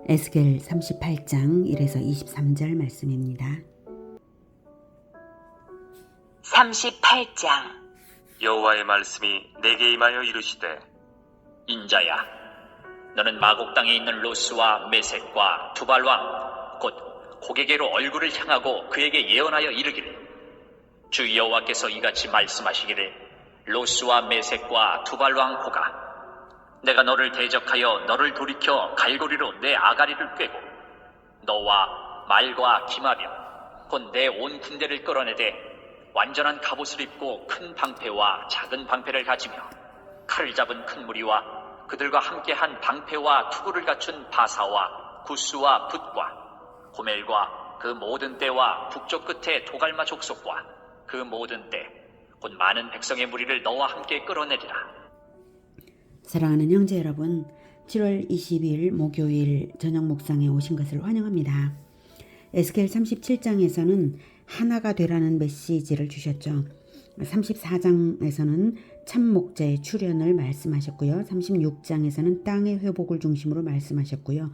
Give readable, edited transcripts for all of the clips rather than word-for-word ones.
에스겔 38장 1에서 23절 말씀입니다. 38장. 여호와의 말씀이 내게 임하여 이르시되, 인자야, 너는 마곡 땅에 있는 로스와 메섹과 두발 왕 곧 고게게로 얼굴을 향하고 그에게 예언하여 이르기를, 주 여호와께서 이같이 말씀하시기를, 로스와 메섹과 두발 왕 고가, 내가 너를 대적하여 너를 돌이켜 갈고리로 내 아가리를 꿰고 너와 말과 기마병 곧 내 온 군대를 끌어내되 완전한 갑옷을 입고 큰 방패와 작은 방패를 가지며 칼을 잡은 큰 무리와 그들과 함께한 방패와 투구를 갖춘 바사와 구스와 붓과 고멜과 그 모든 떼와 북쪽 끝에 도갈마 족속과 그 모든 떼 곧 많은 백성의 무리를 너와 함께 끌어내리라. 사랑하는 형제 여러분, 7월 20일 목요일 저녁 목상에 오신 것을 환영합니다. 에스겔 37장에서는 하나가 되라는 메시지를 주셨죠. 34장에서는 참목자의 출현을 말씀하셨고요. 36장에서는 땅의 회복을 중심으로 말씀하셨고요.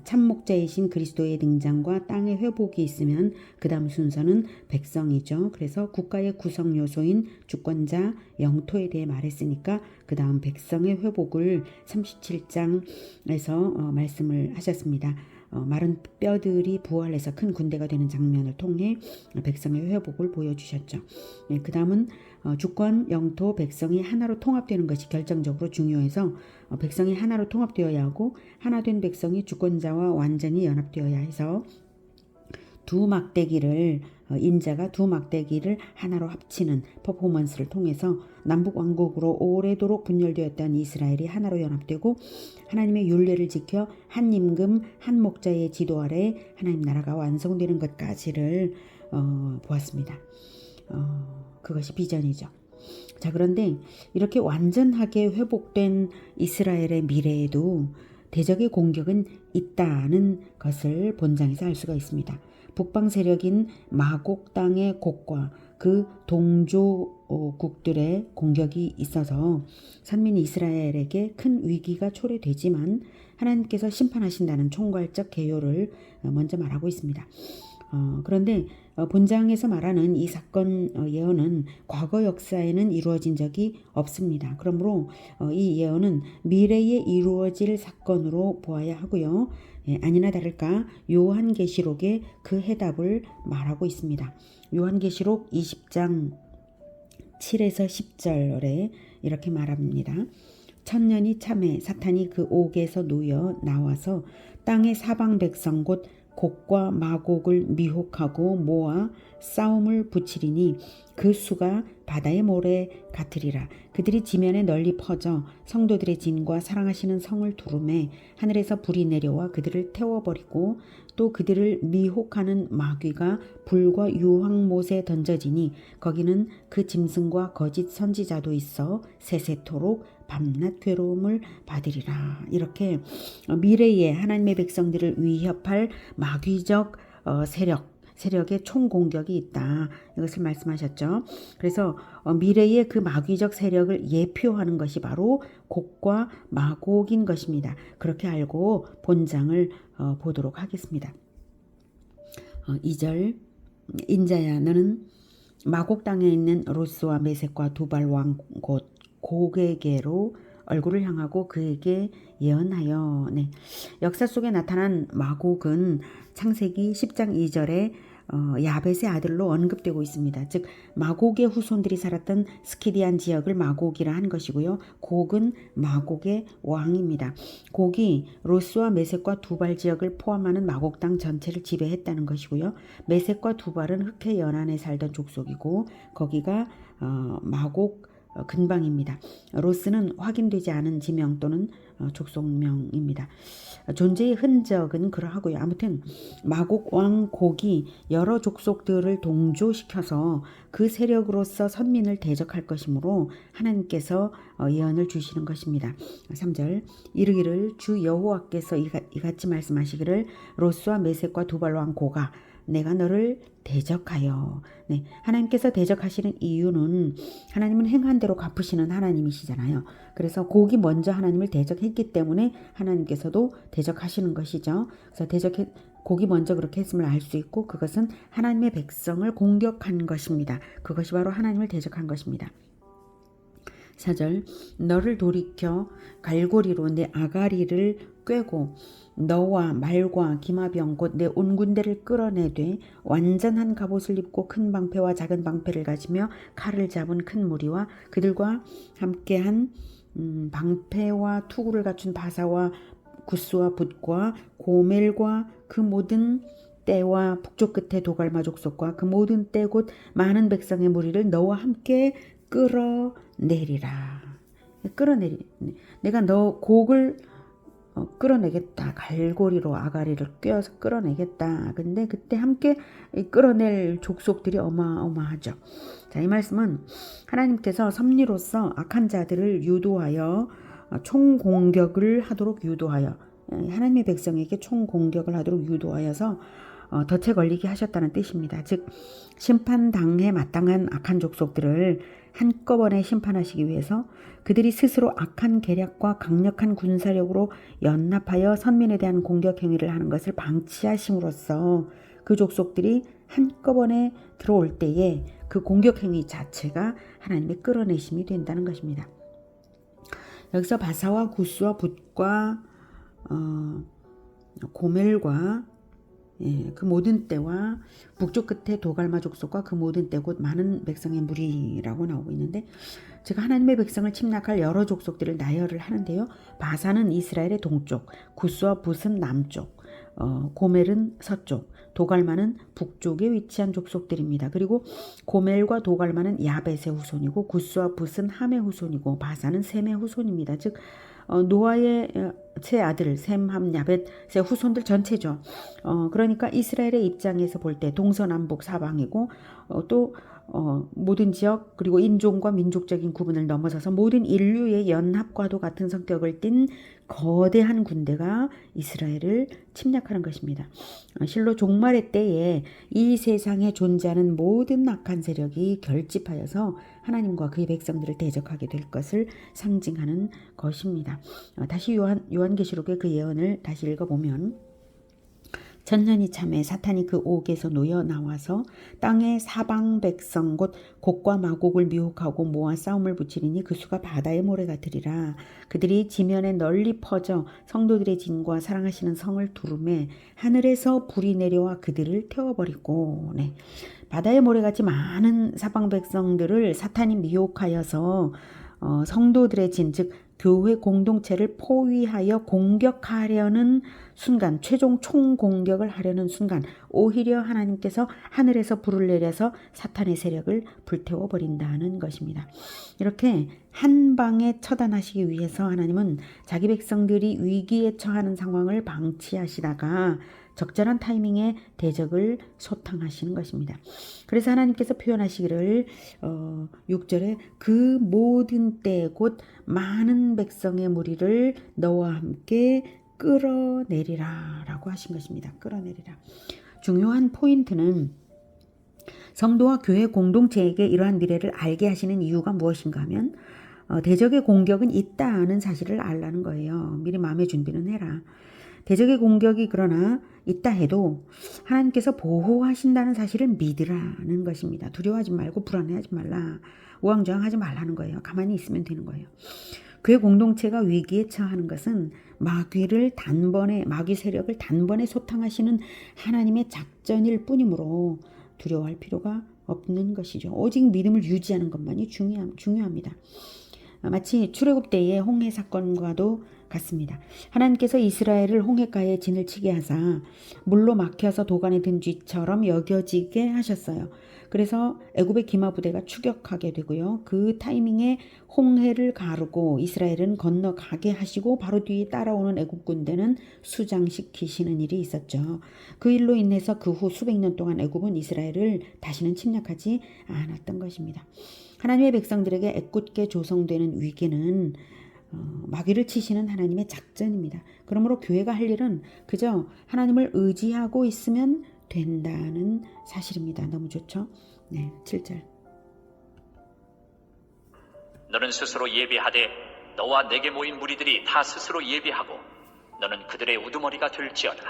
참목자이신 그리스도의 등장과 땅의 회복이 있으면 그 다음 순서는 백성이죠. 그래서 국가의 구성 요소인 주권자, 영토에 대해 말했으니까 그 다음 백성의 회복을 37장에서 말씀을 하셨습니다. 마른 뼈들이 부활해서 큰 군대가 되는 장면을 통해 백성의 회복을 보여주셨죠. 그 다음은 주권, 영토, 백성이 하나로 통합되는 것이 결정적으로 중요해서 백성이 하나로 통합되어야 하고 하나된 백성이 주권자와 완전히 연합되어야 해서 두 막대기를 인자가 두 막대기를 하나로 합치는 퍼포먼스를 통해서 남북 왕국으로 오래도록 분열되었던 이스라엘이 하나로 연합되고 하나님의 율례를 지켜 한 임금 한 목자의 지도 아래 하나님 나라가 완성되는 것까지를 보았습니다. 그것이 비전이죠. 자, 그런데 이렇게 완전하게 회복된 이스라엘의 미래에도 대적의 공격은 있다는 것을 본장에서 알 수가 있습니다. 북방 세력인 마곡 땅의 곡과 그 동조국들의 공격이 있어서 선민 이스라엘에게 큰 위기가 초래되지만 하나님께서 심판하신다는 총괄적 개요를 먼저 말하고 있습니다. 그런데 본장에서 말하는 이 사건 예언은 과거 역사에는 이루어진 적이 없습니다. 그러므로 이 예언은 미래에 이루어질 사건으로 보아야 하고요. 아니나 다를까 요한계시록에 그 해답을 말하고 있습니다. 요한계시록 20장 7에서 10절에 이렇게 말합니다. 천년이 참해 사탄이 그 옥에서 놓여 나와서 땅의 사방 백성 곧 곡과 마곡을 미혹하고 모아 싸움을 붙이리니 그 수가 바다의 모래 같으리라. 그들이 지면에 널리 퍼져 성도들의 진과 사랑하시는 성을 두루매 하늘에서 불이 내려와 그들을 태워버리고 또 그들을 미혹하는 마귀가 불과 유황못에 던져지니 거기는 그 짐승과 거짓 선지자도 있어 세세토록 밤낮 괴로움을 받으리라. 이렇게 미래에 하나님의 백성들을 위협할 마귀적 세력의 총공격이 있다. 이것을 말씀하셨죠. 그래서 미래의 그 마귀적 세력을 예표하는 것이 바로 곡과 마곡인 것입니다. 그렇게 알고 본장을 보도록 하겠습니다. 2절 인자야 너는 마곡 땅에 있는 로스와 메섹과 두발 왕 곧 고게게로 얼굴을 향하고 그에게 예언하여. 역사 속에 나타난 마곡은 창세기 10장 2절에 야벳의 아들로 언급되고 있습니다. 즉 마곡의 후손들이 살았던 스키디안 지역을 마곡이라 한 것이고요. 곡은 마곡의 왕입니다. 곡이 로스와 메섹과 두발 지역을 포함하는 마곡 땅 전체를 지배했다는 것이고요. 메섹과 두발은 흑해 연안에 살던 족속이고 거기가 마곡 근방입니다. 로스는 확인되지 않은 지명 또는 족속명입니다. 존재의 흔적은 그러하고요. 아무튼 마곡 왕 곡이 여러 족속들을 동조시켜서 그 세력으로서 선민을 대적할 것이므로 하나님께서 예언을 주시는 것입니다. 3절 이르기를 주 여호와께서 이같이 말씀하시기를 로스와 메섹과 두발 왕 고가 내가 너를 대적하여. 네, 하나님께서 대적하시는 이유는 하나님은 행한 대로 갚으시는 하나님이시잖아요. 그래서 곡이 먼저 하나님을 대적했기 때문에 하나님께서도 대적하시는 것이죠. 그래서 곡이 먼저 그렇게 했음을 알 수 있고, 그것은 하나님의 백성을 공격한 것입니다. 그것이 바로 하나님을 대적한 것입니다. 4절, 너를 돌이켜 갈고리로 내 아가리를 꿰고 너와 말과 기마병 곧 내 온 군대를 끌어내되 완전한 갑옷을 입고 큰 방패와 작은 방패를 가지며 칼을 잡은 큰 무리와 그들과 함께한 방패와 투구를 갖춘 바사와 구스와 붓과 고멜과 그 모든 떼와 북쪽 끝에 도갈마 족속과 그 모든 떼 곧 많은 백성의 무리를 너와 함께 끌어내리라. 내가 너 곡을 끌어내겠다. 갈고리로 아가리를 꿰어서 끌어내겠다. 근데 그때 함께 끌어낼 족속들이 어마어마하죠. 자, 이 말씀은 하나님께서 섭리로서 악한 자들을 유도하여 총공격을 하도록 유도하여, 하나님의 백성에게 총공격을 하도록 유도하여서 덫에 걸리게 하셨다는 뜻입니다. 즉 심판당에 마땅한 악한 족속들을 한꺼번에 심판하시기 위해서 그들이 스스로 악한 계략과 강력한 군사력으로 연합하여 선민에 대한 공격 행위를 하는 것을 방치하심으로써 그 족속들이 한꺼번에 들어올 때에 그 공격 행위 자체가 하나님의 끌어내심이 된다는 것입니다. 여기서 바사와 구스와 붓과 고멜과 그 모든 떼와 북쪽 끝에 도갈마 족속과 그 모든 떼 곧 많은 백성의 무리라고 나오고 있는데, 제가 하나님의 백성을 침략할 여러 족속들을 나열을 하는데요. 바사는 이스라엘의 동쪽, 구스와 붓은 남쪽, 고멜은 서쪽, 도갈마는 북쪽에 위치한 족속들입니다. 그리고 고멜과 도갈마는 야벳의 후손이고 구스와 붓은 함의 후손이고 바사는 셈의 후손입니다. 즉 노아의 세 아들 셈, 함, 야벳의 후손들 전체죠. 그러니까 이스라엘의 입장에서 볼 때 동서남북 사방이고 또 모든 지역 그리고 인종과 민족적인 구분을 넘어서서 모든 인류의 연합과도 같은 성격을 띤 거대한 군대가 이스라엘을 침략하는 것입니다. 실로 종말의 때에 이 세상에 존재하는 모든 악한 세력이 결집하여서 하나님과 그의 백성들을 대적하게 될 것을 상징하는 것입니다. 다시 요한계시록의 그 예언을 다시 읽어보면, 천년이 참에 사탄이 그 옥에서 놓여 나와서 땅의 사방 백성 곧 곡과 마곡을 미혹하고 모아 싸움을 붙이리니 그 수가 바다의 모래 같으리라. 그들이 지면에 널리 퍼져 성도들의 진과 사랑하시는 성을 두르매 하늘에서 불이 내려와 그들을 태워버리고. 네. 바다의 모래같이 많은 사방 백성들을 사탄이 미혹하여서 성도들의 진, 즉 교회 공동체를 포위하여 공격하려는 순간, 최종 총공격을 하려는 순간 오히려 하나님께서 하늘에서 불을 내려서 사탄의 세력을 불태워버린다는 것입니다. 이렇게 한 방에 처단하시기 위해서 하나님은 자기 백성들이 위기에 처하는 상황을 방치하시다가 적절한 타이밍에 대적을 소탕하시는 것입니다. 그래서 하나님께서 표현하시기를 6절에 그 모든 때 곧 많은 백성의 무리를 너와 함께 끌어내리라 라고 하신 것입니다. 끌어내리라. 중요한 포인트는 성도와 교회 공동체에게 이러한 미래를 알게 하시는 이유가 무엇인가 하면 대적의 공격은 있다는 사실을 알라는 거예요. 미리 마음의 준비는 해라. 대적의 공격이 그러나 있다 해도 하나님께서 보호하신다는 사실을 믿으라는 것입니다. 두려워하지 말고 불안해하지 말라. 우왕좌왕하지 말라는 거예요. 가만히 있으면 되는 거예요. 교회 공동체가 위기에 처하는 것은 마귀 세력을 단번에 소탕하시는 하나님의 작전일 뿐이므로 두려워할 필요가 없는 것이죠. 오직 믿음을 유지하는 것만이 중요합니다. 마치 출애굽 때의 홍해 사건과도 같습니다. 하나님께서 이스라엘을 홍해가에 진을 치게 하사 물로 막혀서 도간에 든 쥐처럼 여겨지게 하셨어요. 그래서 애굽의 기마부대가 추격하게 되고요. 그 타이밍에 홍해를 가르고 이스라엘은 건너가게 하시고 바로 뒤에 따라오는 애굽 군대는 수장시키시는 일이 있었죠. 그 일로 인해서 그 후 수백 년 동안 애굽은 이스라엘을 다시는 침략하지 않았던 것입니다. 하나님의 백성들에게 애꿎게 조성되는 위기는 마귀를 치시는 하나님의 작전입니다. 그러므로 교회가 할 일은 그저 하나님을 의지하고 있으면 된다는 사실입니다. 너무 좋죠? 네, 7절. 너는 스스로 예비하되 너와 내게 모인 무리들이 다 스스로 예비하고 너는 그들의 우두머리가 될지어다.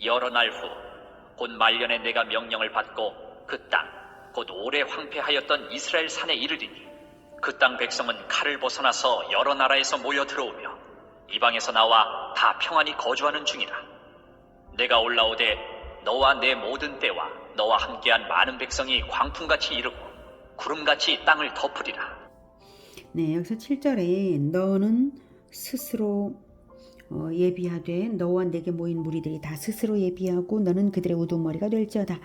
여러 날 후 곧 말년에 내가 명령을 받고 그 땅 곧 오래 황폐하였던 이스라엘 산에 이르리니 그 땅 백성은 칼을 벗어나서 여러 나라에서 모여 들어오며 이방에서 나와 다 평안히 거주하는 중이라. 내가 올라오되 너와 내 모든 때와 너와 함께한 많은 백성이 광풍같이 이르고 구름같이 땅을 덮으리라. 네, 여기서 7절에 너는 스스로 예비하되 너와 내게 모인 무리들이 다 스스로 예비하고 너는 그들의 우두머리가 될지어다.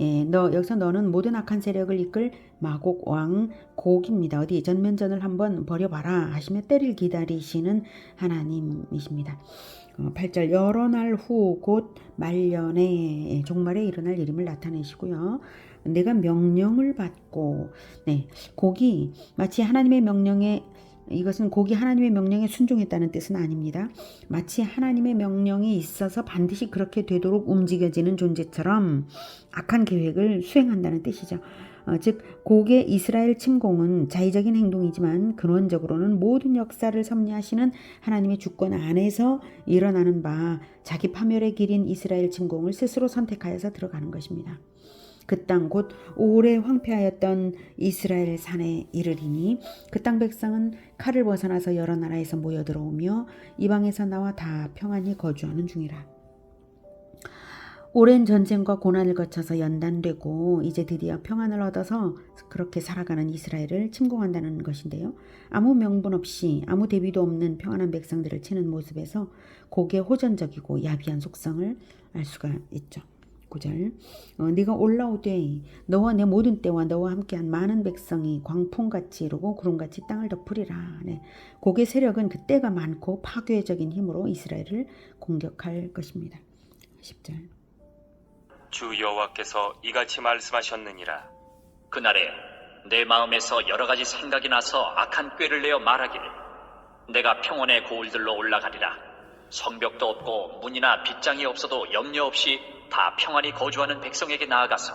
예, 여기서 너는 모든 악한 세력을 이끌 마곡 왕 곡입니다. 어디 전면전을 한번 벌여봐라 하시며 때를 기다리시는 하나님이십니다. 8절 여러 날 후 곧 말년에 종말에 일어날 일임을 나타내시고요. 내가 명령을 받고 네, 곡이 마치 하나님의 명령에 이것은 곡이 하나님의 명령에 순종했다는 뜻은 아닙니다. 마치 하나님의 명령이 있어서 반드시 그렇게 되도록 움직여지는 존재처럼 악한 계획을 수행한다는 뜻이죠. 즉 곡의 이스라엘 침공은 자의적인 행동이지만 근원적으로는 모든 역사를 섭리하시는 하나님의 주권 안에서 일어나는 바 자기 파멸의 길인 이스라엘 침공을 스스로 선택하여서 들어가는 것입니다. 그 땅 곧 오래 황폐하였던 이스라엘 산에 이르리니 그 땅 백성은 칼을 벗어나서 여러 나라에서 모여 들어오며 이방에서 나와 다 평안히 거주하는 중이라. 오랜 전쟁과 고난을 거쳐서 연단되고 이제 드디어 평안을 얻어서 그렇게 살아가는 이스라엘을 침공한다는 것인데요. 아무 명분 없이 아무 대비도 없는 평안한 백성들을 치는 모습에서 곡의 호전적이고 야비한 속성을 알 수가 있죠. 9절 네가 올라오되 너와 내 모든 때와 너와 함께한 많은 백성이 광풍같이 이루고 구름같이 땅을 덮으리라. 네. 곡의 세력은 그 때가 많고 파괴적인 힘으로 이스라엘을 공격할 것입니다. 10절 주 여호와께서 이같이 말씀하셨느니라. 그날에 내 마음에서 여러 가지 생각이 나서 악한 꾀를 내어 말하기를 내가 평원의 고울들로 올라가리라. 성벽도 없고 문이나 빗장이 없어도 염려 없이 다 평안히 거주하는 백성에게 나아가서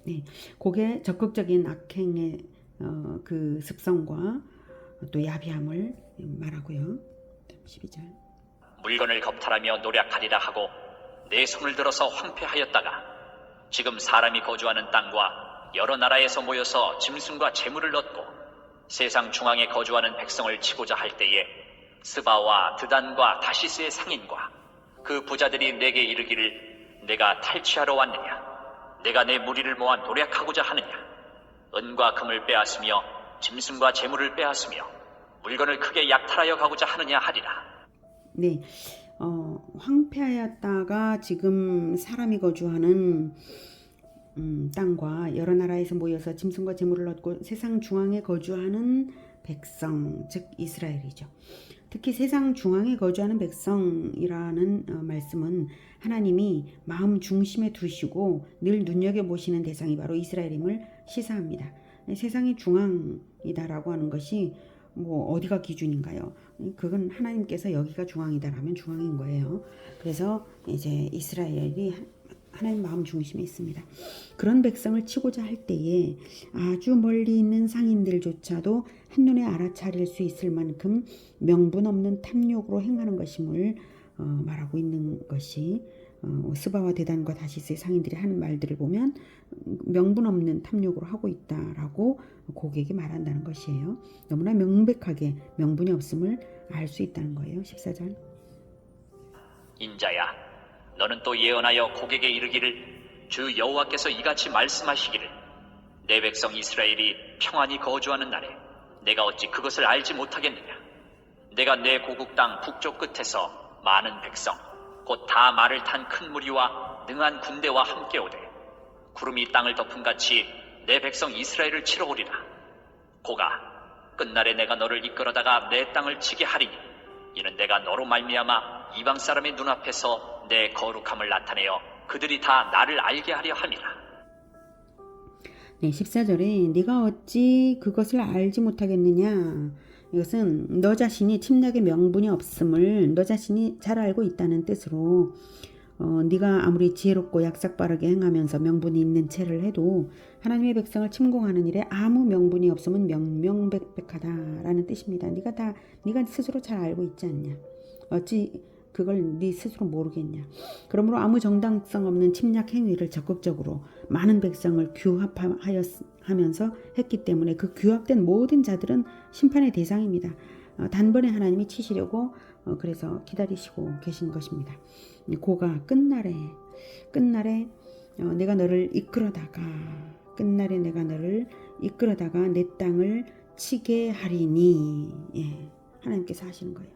네, 곡의 적극적인 악행의 그 습성과 또 야비함을 말하고요. 12절 물건을 겁탈하며 노략하리라 하고 내 손을 들어서 황폐하였다가 지금 사람이 거주하는 땅과 여러 나라에서 모여서 짐승과 재물을 얻고 세상 중앙에 거주하는 백성을 치고자 할 때에 스바와 드단과 다시스의 상인과 그 부자들이 내게 이르기를 내가 탈취하러 왔느냐? 내가 내 무리를 모아 노략하고자 하느냐? 은과 금을 빼앗으며 짐승과 재물을 빼앗으며 물건을 크게 약탈하여 가고자 하느냐 하리라. 네, 황폐하였다가 지금 사람이 거주하는 땅과 여러 나라에서 모여서 짐승과 재물을 얻고 세상 중앙에 거주하는 백성, 즉 이스라엘이죠. 특히 세상 중앙에 거주하는 백성이라는 말씀은 하나님이 마음 중심에 두시고 늘 눈여겨보시는 대상이 바로 이스라엘임을 시사합니다. 세상이 중앙이다라고 하는 것이 뭐 어디가 기준인가요? 그건 하나님께서 여기가 중앙이다라면 중앙인 거예요. 그래서 이제 이스라엘이 하나님 마음 중심에 있습니다. 그런 백성을 치고자 할 때에 아주 멀리 있는 상인들조차도 한눈에 알아차릴 수 있을 만큼 명분 없는 탐욕으로 행하는 것임을 말하고 있는 것이 스바와 데단과 다시스의 상인들이 하는 말들을 보면 명분 없는 탐욕으로 하고 있다라고 고객이 말한다는 것이에요. 너무나 명백하게 명분이 없음을 알 수 있다는 거예요. 14절 인자야, 너는 또 예언하여 고객에 이르기를 주 여호와께서 이같이 말씀하시기를 내 백성 이스라엘이 평안히 거주하는 날에 내가 어찌 그것을 알지 못하겠느냐? 내가 내 고국 땅 북쪽 끝에서 많은 백성 곧 다 말을 탄 큰 무리와 능한 군대와 함께 오되 구름이 땅을 덮은 같이 내 백성 이스라엘을 치러 오리라. 고가 끝날에 내가 너를 이끌어다가 내 땅을 치게 하리니 이는 내가 너로 말미암아 이방 사람의 눈앞에서 내 거룩함을 나타내어 그들이 다 나를 알게 하려 함이라. 네, 14절에 네가 어찌 그것을 알지 못하겠느냐? 이것은 너 자신이 침략의 명분이 없음을 너 자신이 잘 알고 있다는 뜻으로 네가 아무리 지혜롭고 약삭빠르게 행하면서 명분이 있는 채를 해도 하나님의 백성을 침공하는 일에 아무 명분이 없으면 명명백백하다라는 뜻입니다. 네가 스스로 잘 알고 있지 않냐? 어찌 그걸 네 스스로 모르겠냐? 그러므로 아무 정당성 없는 침략 행위를 적극적으로 많은 백성을 규합하면서 했기 때문에 그 규합된 모든 자들은 심판의 대상입니다. 단번에 하나님이 치시려고 그래서 기다리시고 계신 것입니다. 고가 끝날에 내가 너를 이끌어다가 끝날에 내가 너를 이끌어다가 내 땅을 치게 하리니. 예, 하나님께서 하시는 거예요.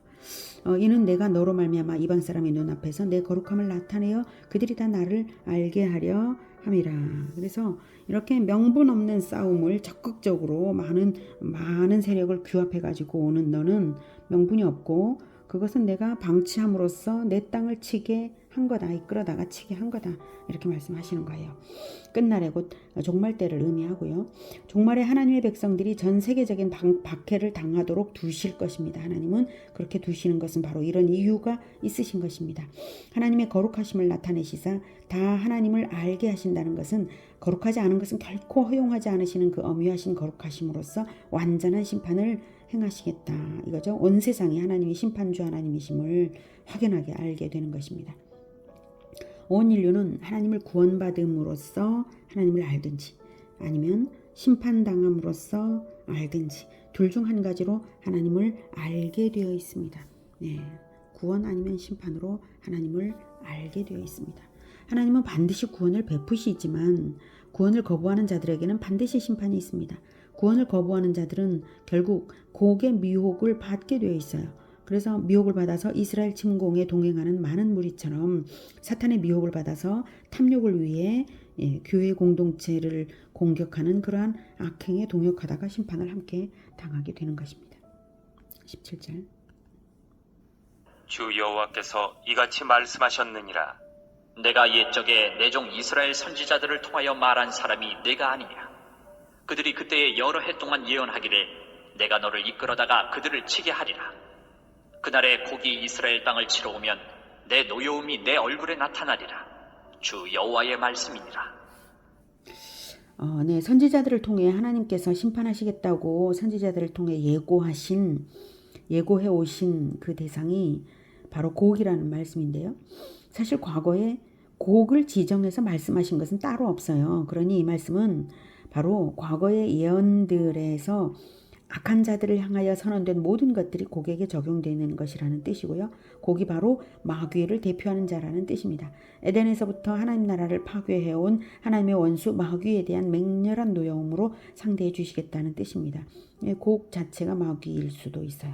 이는 내가 너로 말미암아 이방 사람의 눈앞에서 내 거룩함을 나타내어 그들이 다 나를 알게 하려 함이라. 그래서 이렇게 명분 없는 싸움을 적극적으로 많은 세력을 규합해 가지고 오는 너는 명분이 없고 그것은 내가 방치함으로써 내 땅을 치게 한 거다. 이끌어다가 치게 한 거다. 이렇게 말씀하시는 거예요. 끝날에 곧 종말 때를 의미하고요. 종말에 하나님의 백성들이 전 세계적인 박해를 당하도록 두실 것입니다. 하나님은 그렇게 두시는 것은 바로 이런 이유가 있으신 것입니다. 하나님의 거룩하심을 나타내시사 다 하나님을 알게 하신다는 것은 거룩하지 않은 것은 결코 허용하지 않으시는 그 엄위하신 거룩하심으로써 완전한 심판을 행하시겠다. 이거죠. 온 세상이 하나님의 심판주 하나님이심을 확연하게 알게 되는 것입니다. 온 인류는 하나님을 구원받음으로써 하나님을 알든지 아니면 심판당함으로써 알든지 둘 중 한 가지로 하나님을 알게 되어 있습니다. 네, 구원 아니면 심판으로 하나님을 알게 되어 있습니다. 하나님은 반드시 구원을 베푸시지만 구원을 거부하는 자들에게는 반드시 심판이 있습니다. 구원을 거부하는 자들은 결국 곡의 미혹을 받게 되어 있어요. 그래서 미혹을 받아서 이스라엘 침공에 동행하는 많은 무리처럼 사탄의 미혹을 받아서 탐욕을 위해 교회 공동체를 공격하는 그러한 악행에 동역하다가 심판을 함께 당하게 되는 것입니다. 17절. 주 여호와께서 이같이 말씀하셨느니라. 내가 옛적에 내 종 이스라엘 선지자들을 통하여 말한 사람이 내가 아니냐. 그들이 그때에 여러 해 동안 예언하기를 내가 너를 이끌어다가 그들을 치게 하리라. 그날에 곡이 이스라엘 땅을 치러 오면 내 노여움이 내 얼굴에 나타나리라. 주 여호와의 말씀이니라. 네, 선지자들을 통해 하나님께서 심판하시겠다고 선지자들을 통해 예고해 오신 그 대상이 바로 곡이라는 말씀인데요. 사실 과거에 곡을 지정해서 말씀하신 것은 따로 없어요. 그러니 이 말씀은 바로 과거의 예언들에서 악한 자들을 향하여 선언된 모든 것들이 곡에게 적용되는 것이라는 뜻이고요. 곡이 바로 마귀를 대표하는 자라는 뜻입니다. 에덴에서부터 하나님 나라를 파괴해온 하나님의 원수 마귀에 대한 맹렬한 노여움으로 상대해 주시겠다는 뜻입니다. 곡 자체가 마귀일 수도 있어요.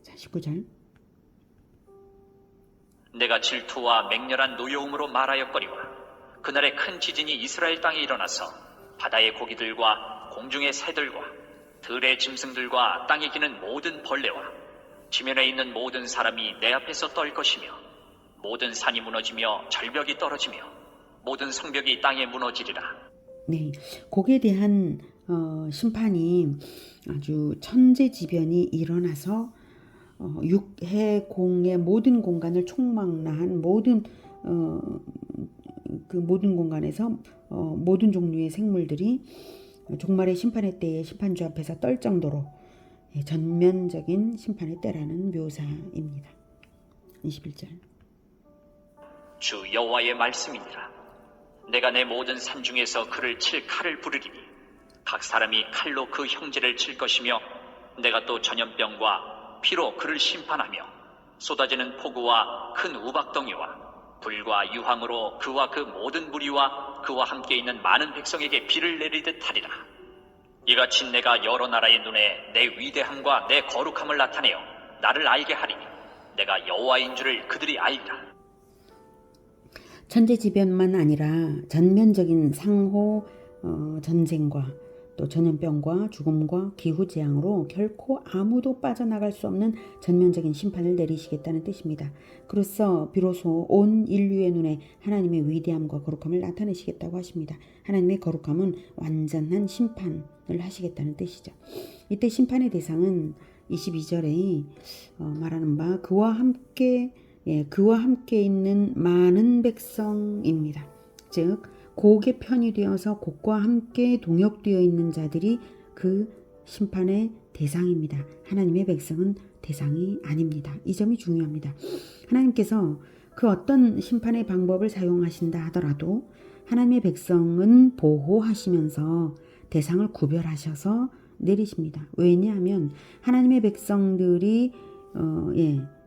자, 19절. 내가 질투와 맹렬한 노여움으로 말하였거니와 그날에 큰 지진이 이스라엘 땅에 일어나서 바다의 고기들과 공중의 새들과 들의 짐승들과 땅에 기는 모든 벌레와 지면에 있는 모든 사람이 내 앞에서 떨 것이며 모든 산이 무너지며 절벽이 떨어지며 모든 성벽이 땅에 무너지리라. 네, 곡에 대한 심판이 아주 천재지변이 일어나서 육해공의 모든 공간을 총망라한 그 모든 공간에서 모든 종류의 생물들이 종말의 심판의 때에 심판주 앞에서 떨 정도로 전면적인 심판의 때라는 묘사입니다. 21절. 주 여호와의 말씀이니라. 내가 내 모든 산 중에서 그를 칠 칼을 부르리니 각 사람이 칼로 그 형제를 칠 것이며 내가 또 전염병과 피로 그를 심판하며 쏟아지는 폭우와 큰 우박덩이와 불과 유황으로 그와 그 모든 무리와 그와 함께 있는 많은 백성에게 비를 내리듯 하리라. 이같이 내가 여러 나라의 눈에 내 위대함과 내 거룩함을 나타내어 나를 알게 하리니 내가 여호와인 줄을 그들이 알리라. 천재지변만 아니라 전면적인 상호 전쟁과 또 전염병과 죽음과 기후재앙으로 결코 아무도 빠져나갈 수 없는 전면적인 심판을 내리시겠다는 뜻입니다. 그로써 비로소 온 인류의 눈에 하나님의 위대함과 거룩함을 나타내시겠다고 하십니다. 하나님의 거룩함은 완전한 심판을 하시겠다는 뜻이죠. 이때 심판의 대상은 22절에 말하는 바 그와 함께 그와 함께 있는 많은 백성입니다. 즉 곡의 편이 되어서 곡과 함께 동역되어 있는 자들이 그 심판의 대상입니다. 하나님의 백성은 대상이 아닙니다. 이 점이 중요합니다. 하나님께서 그 어떤 심판의 방법을 사용하신다 하더라도 하나님의 백성은 보호하시면서 대상을 구별하셔서 내리십니다. 왜냐하면 하나님의 백성들이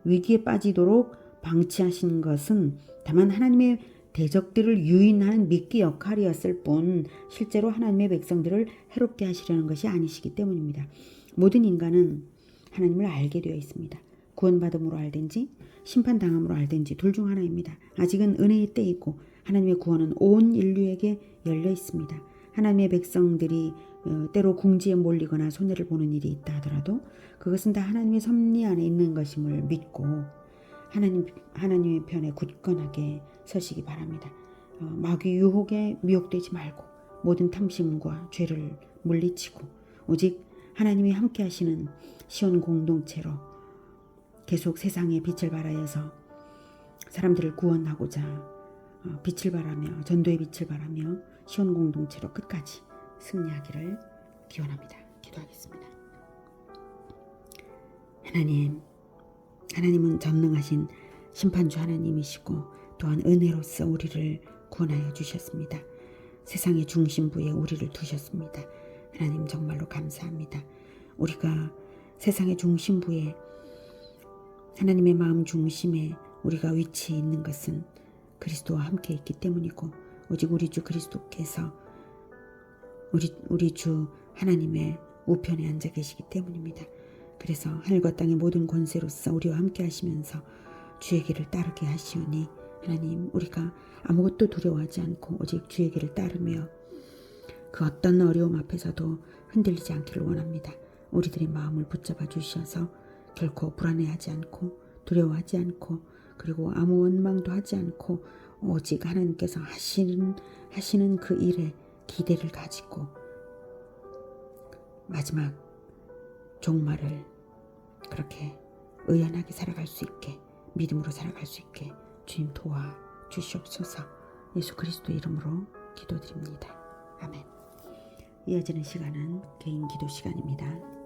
위기에 빠지도록 방치하신 것은 다만 하나님의 대적들을 유인하는 미끼 역할이었을 뿐 실제로 하나님의 백성들을 해롭게 하시려는 것이 아니시기 때문입니다. 모든 인간은 하나님을 알게 되어 있습니다. 구원받음으로 알든지 심판당함으로 알든지 둘 중 하나입니다. 아직은 은혜의 때이고 하나님의 구원은 온 인류에게 열려 있습니다. 하나님의 백성들이 때로 궁지에 몰리거나 손해를 보는 일이 있다 하더라도 그것은 다 하나님의 섭리 안에 있는 것임을 믿고 하나님의 편에 굳건하게 서시기 바랍니다. 마귀 유혹에 미혹되지 말고 모든 탐심과 죄를 물리치고 오직 하나님이 함께 하시는 시온 공동체로 계속 세상에 빛을 발하여서 사람들을 구원하고자 빛을 발하며 전도의 빛을 발하며 시온 공동체로 끝까지 승리하기를 기원합니다. 기도하겠습니다. 하나님은 전능하신 심판주 하나님이시고 또한 은혜로서 우리를 구원하여 주셨습니다. 세상의 중심부에 우리를 두셨습니다. 하나님 정말로 감사합니다. 우리가 세상의 중심부에 하나님의 마음 중심에 우리가 위치해 있는 것은 그리스도와 함께 있기 때문이고 오직 우리 주 그리스도께서 우리 주 하나님의 우편에 앉아 계시기 때문입니다. 그래서 하늘과 땅의 모든 권세로서 우리와 함께 하시면서 주의 길을 따르게 하시오니 하나님 우리가 아무것도 두려워하지 않고 오직 주의 길을 따르며 그 어떤 어려움 앞에서도 흔들리지 않기를 원합니다. 우리들의 마음을 붙잡아 주셔서 결코 불안해하지 않고 두려워하지 않고 그리고 아무 원망도 하지 않고 오직 하나님께서 하시는 그 일에 기대를 가지고 마지막 종말을 그렇게 의연하게 살아갈 수 있게 믿음으로 살아갈 수 있게 주님 도와 주시옵소서. 예수 그리스도 이름으로 기도드립니다. 아멘. 이어지는 시간은 개인 기도 시간입니다.